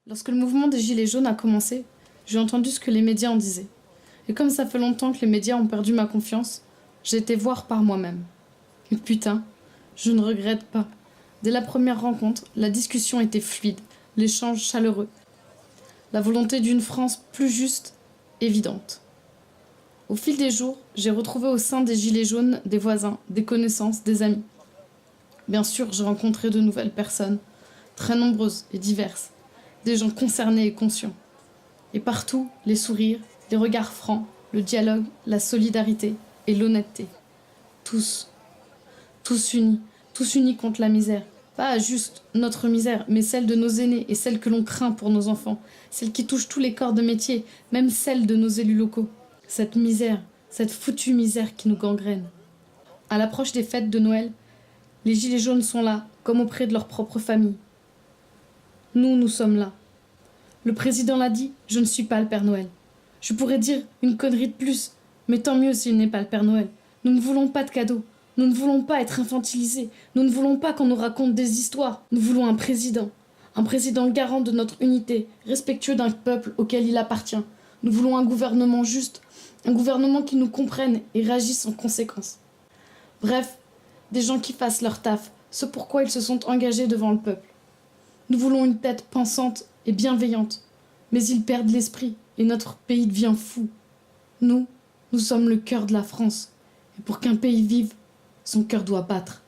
Lorsque le mouvement des Gilets jaunes a commencé, j'ai entendu ce que les médias en disaient. Et comme ça fait longtemps que les médias ont perdu ma confiance, j'ai été voir par moi-même. Et putain, je ne regrette pas. Dès la première rencontre, la discussion était fluide, l'échange chaleureux. La volonté d'une France plus juste, évidente. Au fil des jours, j'ai retrouvé au sein des Gilets jaunes des voisins, des connaissances, des amis. Bien sûr, j'ai rencontré de nouvelles personnes, très nombreuses et diverses, des gens concernés et conscients. Et partout, les sourires, les regards francs, le dialogue, la solidarité et l'honnêteté. Tous, tous unis contre la misère. Pas juste notre misère, mais celle de nos aînés et celle que l'on craint pour nos enfants, celle qui touche tous les corps de métier, même celle de nos élus locaux. Cette misère, cette foutue misère qui nous gangrène. À l'approche des fêtes de Noël, les Gilets jaunes sont là, comme auprès de leur propre famille. Nous sommes là. Le président l'a dit, je ne suis pas le Père Noël. Je pourrais dire une connerie de plus, mais tant mieux s'il n'est pas le Père Noël. Nous ne voulons pas de cadeaux. Nous ne voulons pas être infantilisés. Nous ne voulons pas qu'on nous raconte des histoires. Nous voulons un président. Un président garant de notre unité, respectueux d'un peuple auquel il appartient. Nous voulons un gouvernement juste, un gouvernement qui nous comprenne et réagisse en conséquence. Bref, des gens qui fassent leur taf, ce pourquoi ils se sont engagés devant le peuple. Nous voulons une tête pensante et bienveillante, mais ils perdent l'esprit et notre pays devient fou. Nous sommes le cœur de la France, et pour qu'un pays vive, son cœur doit battre.